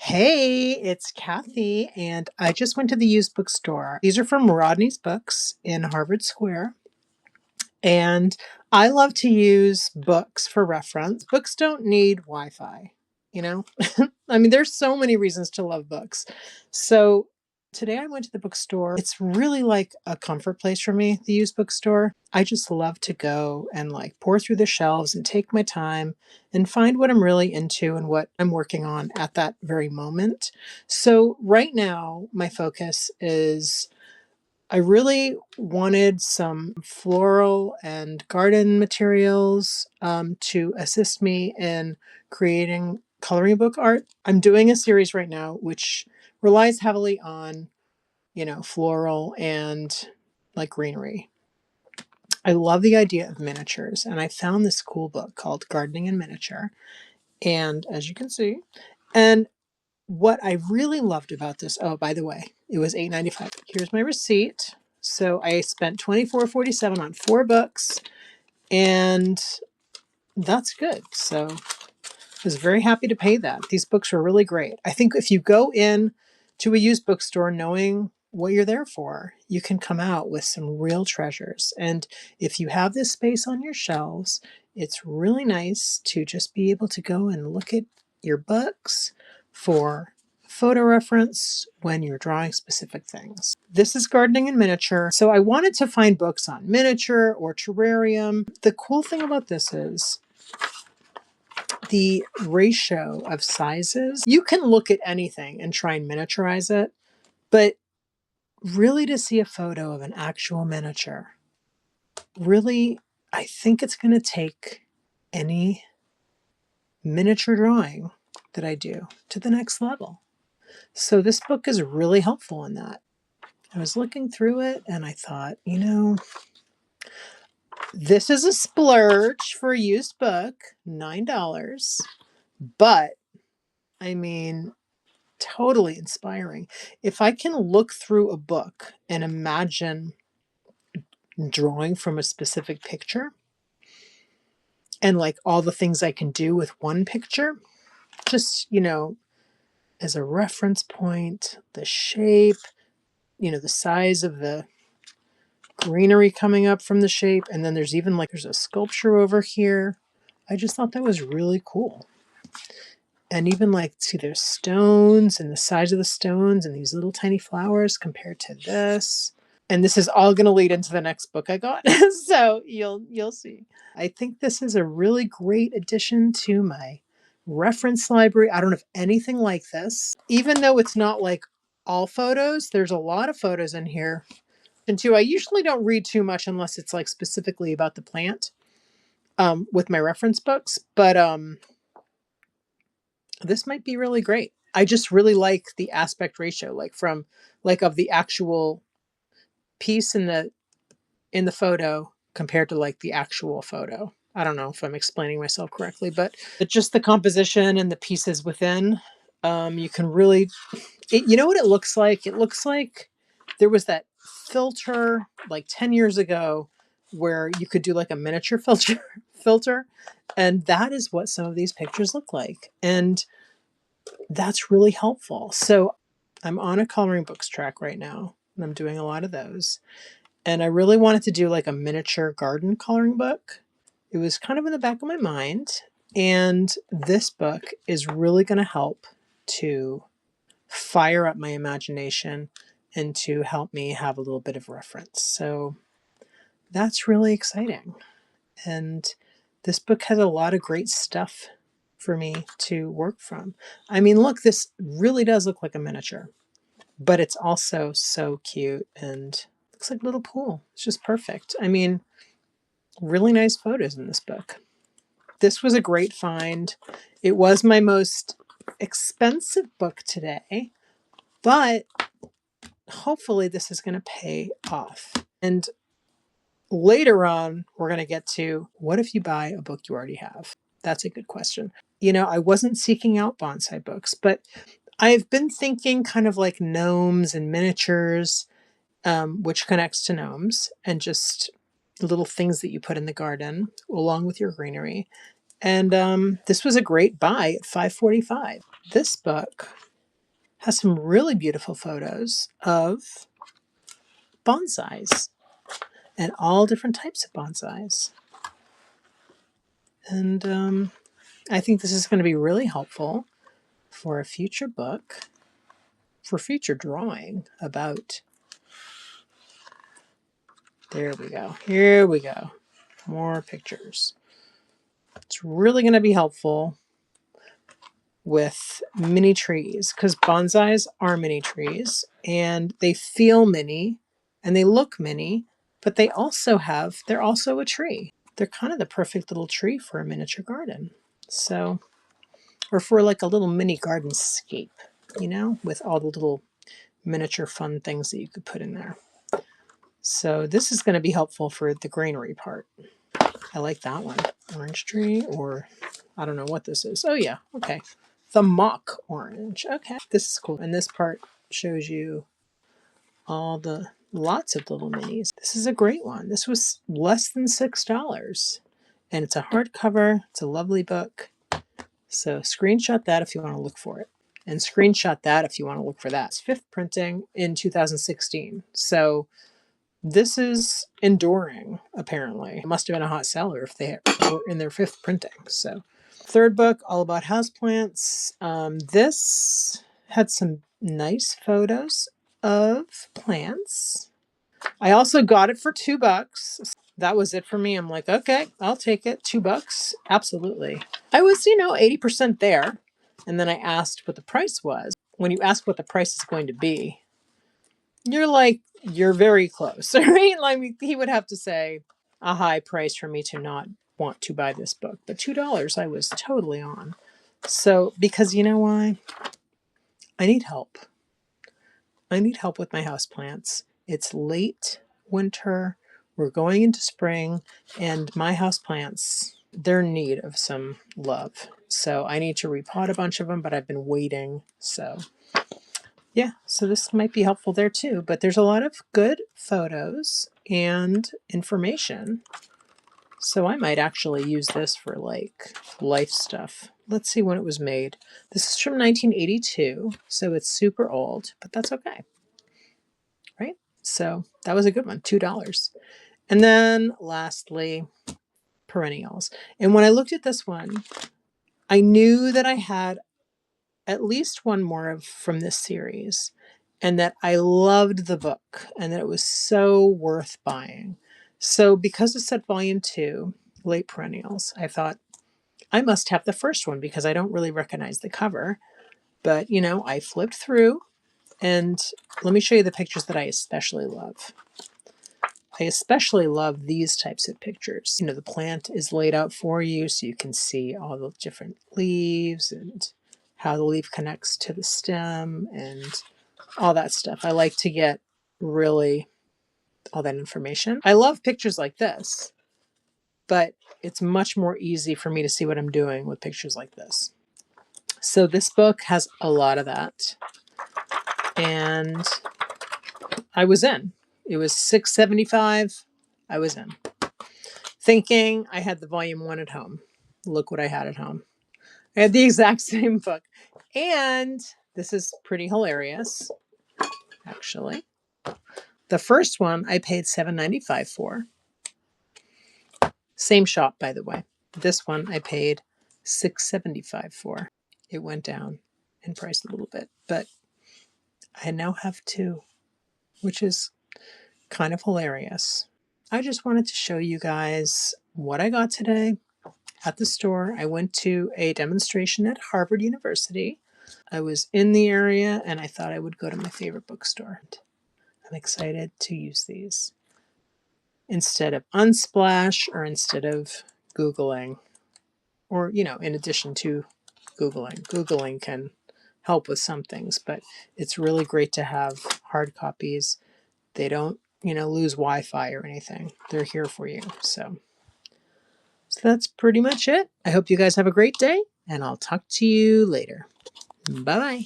Hey, it's Kathy, and I just went to the used bookstore. These are from Rodney's Books in Harvard Square. And I love to use books for reference. Books don't need Wi Fi, you know? I mean, there's so many reasons to love books. So today I went to the bookstore. It's really like a comfort place for me, the used bookstore. I just love to go and like pour through the shelves and take my time and find what I'm really into and what I'm working on at that very moment. So right now, my focus is I really wanted some floral and garden materials to assist me in creating coloring book art. I'm doing a series right now which relies heavily on, floral and like greenery. I love the idea of miniatures, and I found this cool book called Gardening in Miniature. And as you can see, and what I really loved about this, oh, by the way, it was $8.95. Here's my receipt. So I spent $24.47 on 4 books, and that's good. So I was very happy to pay that. These books were really great. I think if you go in to a used bookstore knowing what you're there for, you can come out with some real treasures. And if you have this space on your shelves, it's really nice to just be able to go and look at your books for photo reference when you're drawing specific things. This is Gardening in Miniature. So I wanted to find books on miniature or terrarium. The cool thing about this is the ratio of sizes. You can look at anything and try and miniaturize it, but really to see a photo of an actual miniature, really, I think it's going to take any miniature drawing that I do to the next level. So this book is really helpful in that. I was looking through it and I thought, this is a splurge for a used book, $9, but I mean, totally inspiring. If I can look through a book and imagine drawing from a specific picture and like all the things I can do with one picture, just, as a reference point, the shape, the size of the greenery coming up from the shape. And then there's even like, there's a sculpture over here. I just thought that was really cool. And even like, see, there's stones and the size of the stones and these little tiny flowers compared to this. And this is all going to lead into the next book I got. So you'll see. I think this is a really great addition to my reference library. I don't have anything like this. Even though it's not like all photos, there's a lot of photos in here. And two, I usually don't read too much unless it's like specifically about the plant with my reference books. But this might be really great. I just really like the aspect ratio, like from like of the actual piece in the photo compared to like the actual photo. I don't know if I'm explaining myself correctly, but just the composition and the pieces within, you can really, you know what it looks like? It looks like there was that filter like 10 years ago where you could do like a miniature filter. And that is what some of these pictures look like. And that's really helpful. So I'm on a coloring books track right now, and I'm doing a lot of those. And I really wanted to do like a miniature garden coloring book. It was kind of in the back of my mind. And this book is really going to help to fire up my imagination and to help me have a little bit of reference. So that's really exciting. And this book has a lot of great stuff for me to work from. I mean, look, this really does look like a miniature, but it's also so cute and looks like a little pool. It's just perfect. I mean, really nice photos in this book. This was a great find. It was my most expensive book today, but hopefully this is going to pay off. And later on, we're going to get to what if you buy a book you already have? That's a good question. I wasn't seeking out bonsai books, but I've been thinking kind of like gnomes and miniatures, which connects to gnomes and just little things that you put in the garden along with your greenery. And this was a great buy at $5.45. This book has some really beautiful photos of bonsais and all different types of bonsais. And I think this is going to be really helpful for a future book, for future drawing about. There we go. Here we go. More pictures. It's really going to be helpful with mini trees because bonsais are mini trees and they feel mini and they look mini, but they're also a tree. They're kind of the perfect little tree for a miniature garden. So, or for like a little mini garden scape, with all the little miniature fun things that you could put in there. So this is going to be helpful for the greenery part. I like that one. Orange tree, or I don't know what this is. Oh yeah, okay. The mock orange. Okay, this is cool. And this part shows you lots of little minis. This is a great one. This was less than $6. And it's a hardcover. It's a lovely book. So screenshot that if you want to look for it. And screenshot that if you want to look for that. It's fifth printing in 2016. So this is enduring, apparently. It must have been a hot seller if they were in their fifth printing. So, third book, all about houseplants. This had some nice photos of plants. I also got it for $2. That was it for me. I'm like, okay, I'll take it. $2, absolutely. I was, 80% there. And then I asked what the price was. When you ask what the price is going to be, you're very close, right? Like he would have to say a high price for me to not want to buy this book. But $2, I was totally on. So, because you know why? I need help. I need help with my houseplants. It's late winter. We're going into spring, and my houseplants, they're in need of some love. So I need to repot a bunch of them, but I've been waiting. So yeah, so this might be helpful there too, but there's a lot of good photos and information. So I might actually use this for like life stuff. Let's see when it was made. This is from 1982, so it's super old, but that's okay. Right? So that was a good one, $2. And then lastly, perennials. And when I looked at this one, I knew that I had at least one more from this series, and that I loved the book and that it was so worth buying. So because it said volume 2, late perennials, I thought I must have the first one because I don't really recognize the cover. But, I flipped through, and let me show you the pictures that I especially love. I especially love these types of pictures. The plant is laid out for you so you can see all the different leaves and how the leaf connects to the stem and all that stuff. I like to get really all that information. I love pictures like this, but it's much more easy for me to see what I'm doing with pictures like this. So this book has a lot of that. And I was in. It was $6.75. I was in. Thinking I had the volume 1 at home. Look what I had at home. I had the exact same book. And this is pretty hilarious, actually. The first one I paid $7.95 for. Same shop, by the way. This one I paid $6.75 for. It went down in price a little bit, but I now have 2, which is kind of hilarious. I just wanted to show you guys what I got today at the store. I went to a demonstration at Harvard University. I was in the area and I thought I would go to my favorite bookstore. I'm excited to use these instead of Unsplash or instead of Googling, or, in addition to Googling. Googling can help with some things, but it's really great to have hard copies. They don't, lose Wi-Fi or anything. They're here for you. So that's pretty much it. I hope you guys have a great day, and I'll talk to you later. Bye-bye.